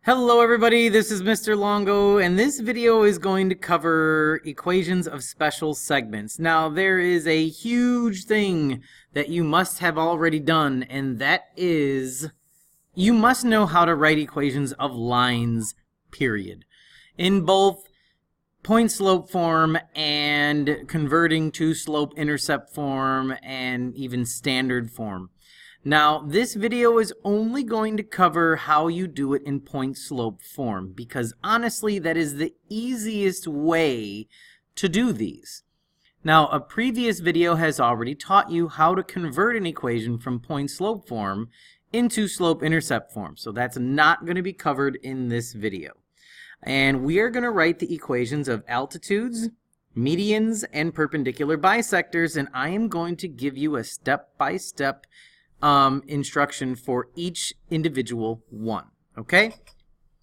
Hello everybody, this is Mr. Longo, and this video is going to cover equations of special segments. Now, there is a huge thing that you must have already done, and that is you must know how to write equations of lines, period. In both point-slope form and converting to slope-intercept form and even standard form. Now, this video is only going to cover how you do it in point-slope form because honestly, that is the easiest way to do these. Now, a previous video has already taught you how to convert an equation from point-slope form into slope-intercept form, so that's not going to be covered in this video. And we are going to write the equations of altitudes, medians, and perpendicular bisectors, and I am going to give you a step-by-step instruction for each individual one. Okay,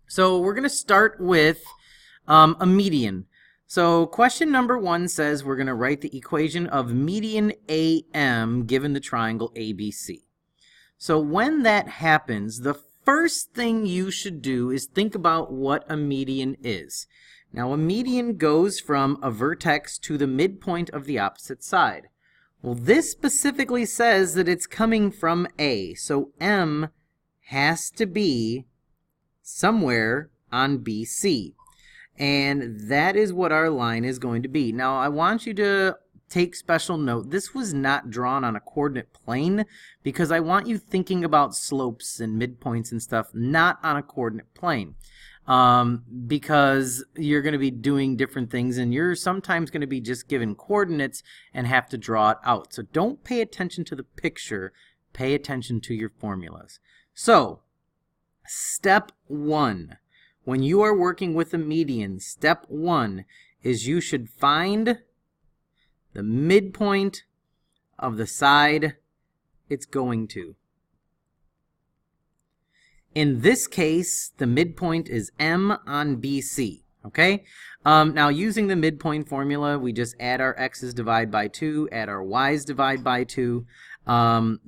so we're going to start with a median. So question number 1 says we're going to write the equation of median AM given the triangle ABC. So when that happens, the first thing you should do is think about what a median is. Now, a median goes from a vertex to the midpoint of the opposite side. Well, this specifically says that it's coming from A, so M has to be somewhere on BC. And that is what our line is going to be. Now, I want you to take special note. This was not drawn on a coordinate plane because I want you thinking about slopes and midpoints and stuff, not on a coordinate plane. Because you're going to be doing different things and you're sometimes going to be just given coordinates and have to draw it out. So don't pay attention to the picture, pay attention to your formulas. So, step 1, when you are working with a median, step 1 is you should find the midpoint of the side it's going to. In this case, the midpoint is M on BC, okay? Now, using the midpoint formula, we just add our x's, divide by 2, add our y's, divide by 2.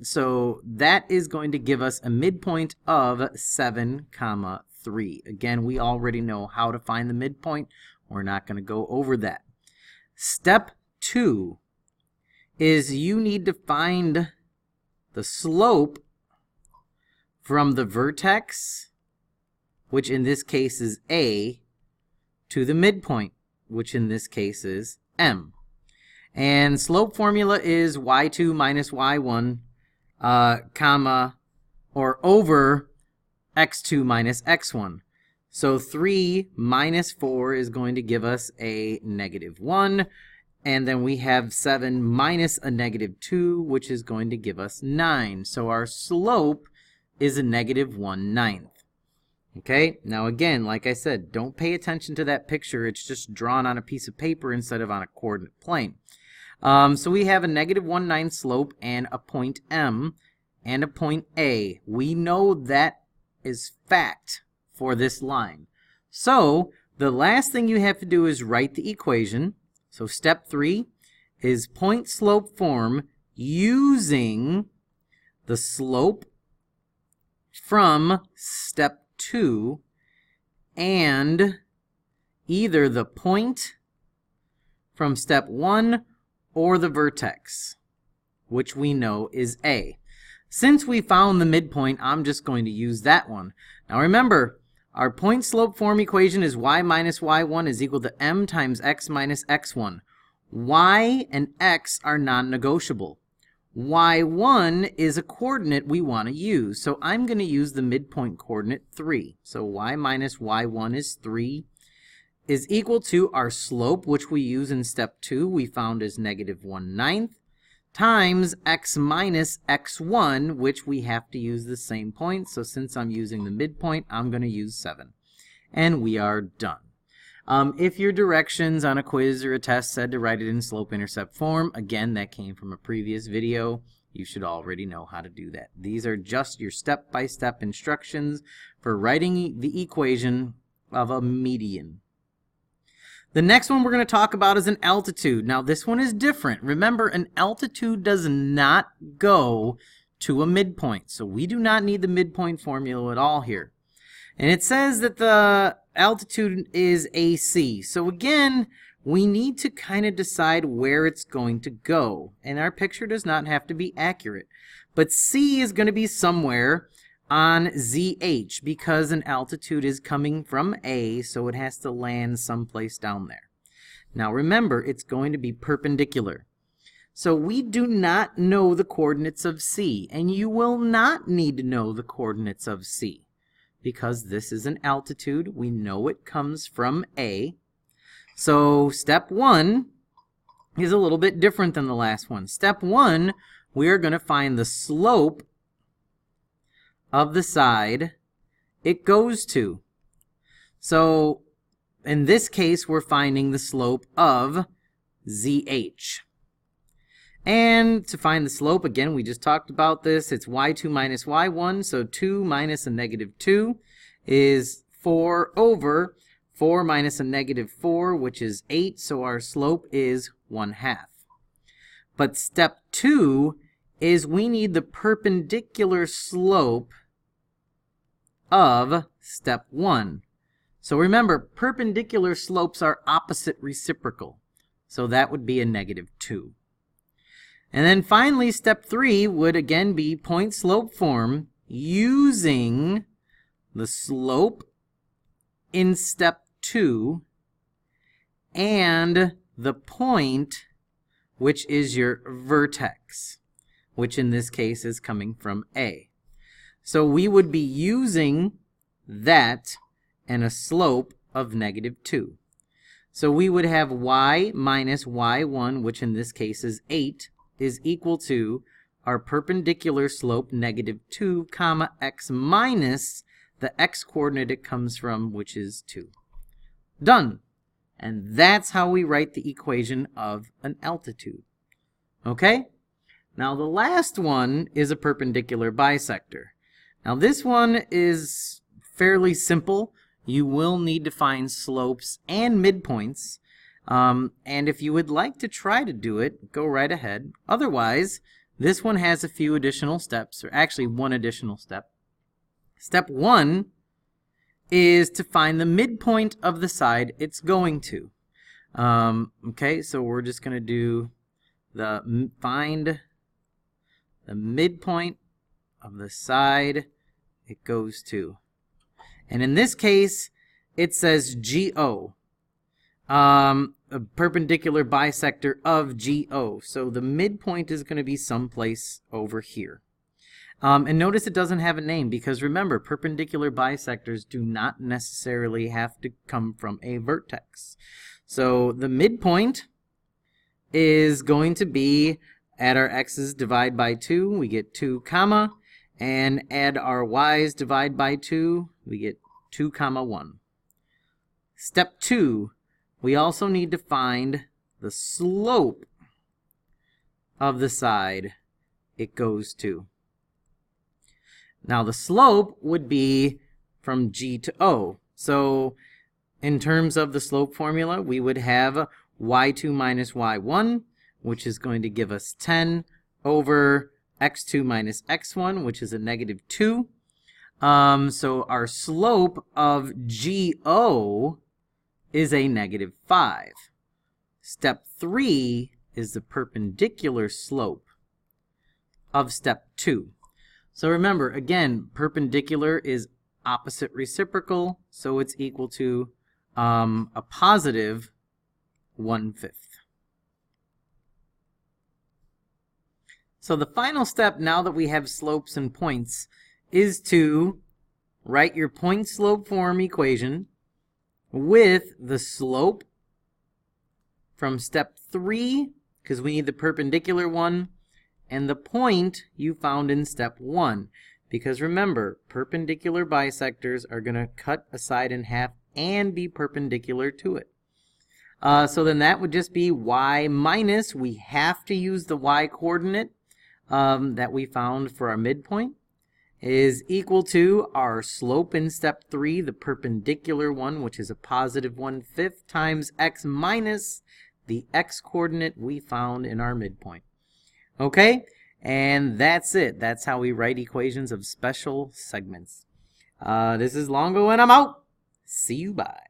So that is going to give us a midpoint of 7, 3. Again, we already know how to find the midpoint. We're not going to go over that. Step 2 is you need to find the slope from the vertex, which in this case is A, to the midpoint, which in this case is M. And slope formula is y2 minus y1, comma, or over x2 minus x1. So 3 minus 4 is going to give us a -1. And then we have 7 minus a -2, which is going to give us 9. So our slope is a -1/9. Okay, now again, like I said, don't pay attention to that picture. It's just drawn on a piece of paper instead of on a coordinate plane. So we have a -1/9 slope and a point M and a point A. We know that is fact for this line. So the last thing you have to do is write the equation. So step 3 is point slope form using the slope from step 2 and either the point from step 1 or the vertex, which we know is A. Since we found the midpoint, I'm just going to use that one. Now remember, our point slope form equation is y minus y1 is equal to m times x minus x1. Y and x are non-negotiable. Y1 is a coordinate we want to use, so I'm going to use the midpoint coordinate 3. So y minus y1 is 3 is equal to our slope, which we use in step 2, we found is -1/9, times x minus x1, which we have to use the same point. So since I'm using the midpoint, I'm going to use 7. And we are done. If your directions on a quiz or a test said to write it in slope-intercept form, again, that came from a previous video. You should already know how to do that. These are just your step-by-step instructions for writing the equation of a median. The next one we're going to talk about is an altitude. Now, this one is different. Remember, an altitude does not go to a midpoint, so we do not need the midpoint formula at all here. And it says that the altitude is AC. So again, we need to kind of decide where it's going to go. And our picture does not have to be accurate. But C is going to be somewhere on ZH because an altitude is coming from A, so it has to land someplace down there. Now remember, it's going to be perpendicular. So we do not know the coordinates of C, and you will not need to know the coordinates of C because this is an altitude. We know it comes from A. So step 1 is a little bit different than the last one. Step 1, we are going to find the slope of the side it goes to. So in this case, we're finding the slope of ZH. And to find the slope, again, we just talked about this. It's y2 minus y1, so 2 minus a negative 2 is 4 over 4 minus a negative 4, which is 8, so our slope is 1/2. But step 2 is we need the perpendicular slope of step 1. So remember, perpendicular slopes are opposite reciprocal, so that would be a negative 2. And then finally, step 3 would again be point-slope form using the slope in step 2 and the point, which is your vertex, which in this case is coming from A. So we would be using that and a slope of negative 2. So we would have y minus y1, which in this case is 8, is equal to our perpendicular slope, negative 2, comma, x minus the x coordinate it comes from, which is 2. Done. And that's how we write the equation of an altitude. Okay? Now the last one is a perpendicular bisector. Now this one is fairly simple. You will need to find slopes and midpoints. And if you would like to try to do it, go right ahead. Otherwise, this one has a few additional steps, or actually one additional step. Step 1 is to find the midpoint of the side it's going to. Okay, so we're just going to do find the midpoint of the side it goes to. And in this case, it says GO. A perpendicular bisector of GO. So the midpoint is going to be someplace over here. And notice it doesn't have a name because remember, perpendicular bisectors do not necessarily have to come from a vertex. So the midpoint is going to be, add our x's, divide by 2, we get 2 comma, and add our y's, divide by 2, we get 2 comma 1. Step 2, we also need to find the slope of the side it goes to. Now the slope would be from G to O. So in terms of the slope formula, we would have y2 minus y1, which is going to give us 10 over x2 minus x1, which is a negative 2. So our slope of GO is a negative 5. Step 3 is the perpendicular slope of step 2. So remember, again, perpendicular is opposite reciprocal, so it's equal to a positive 1/5. So the final step, now that we have slopes and points, is to write your point-slope form equation with the slope from step 3, because we need the perpendicular one, and the point you found in step 1. Because remember, perpendicular bisectors are going to cut a side in half and be perpendicular to it. So then that would just be y minus, we have to use the y coordinate that we found for our midpoint, is equal to our slope in step 3, the perpendicular one, which is a positive 1/5, times x minus the x coordinate we found in our midpoint. Okay, and that's it. That's how we write equations of special segments. This is Longo, and I'm out. See you, bye.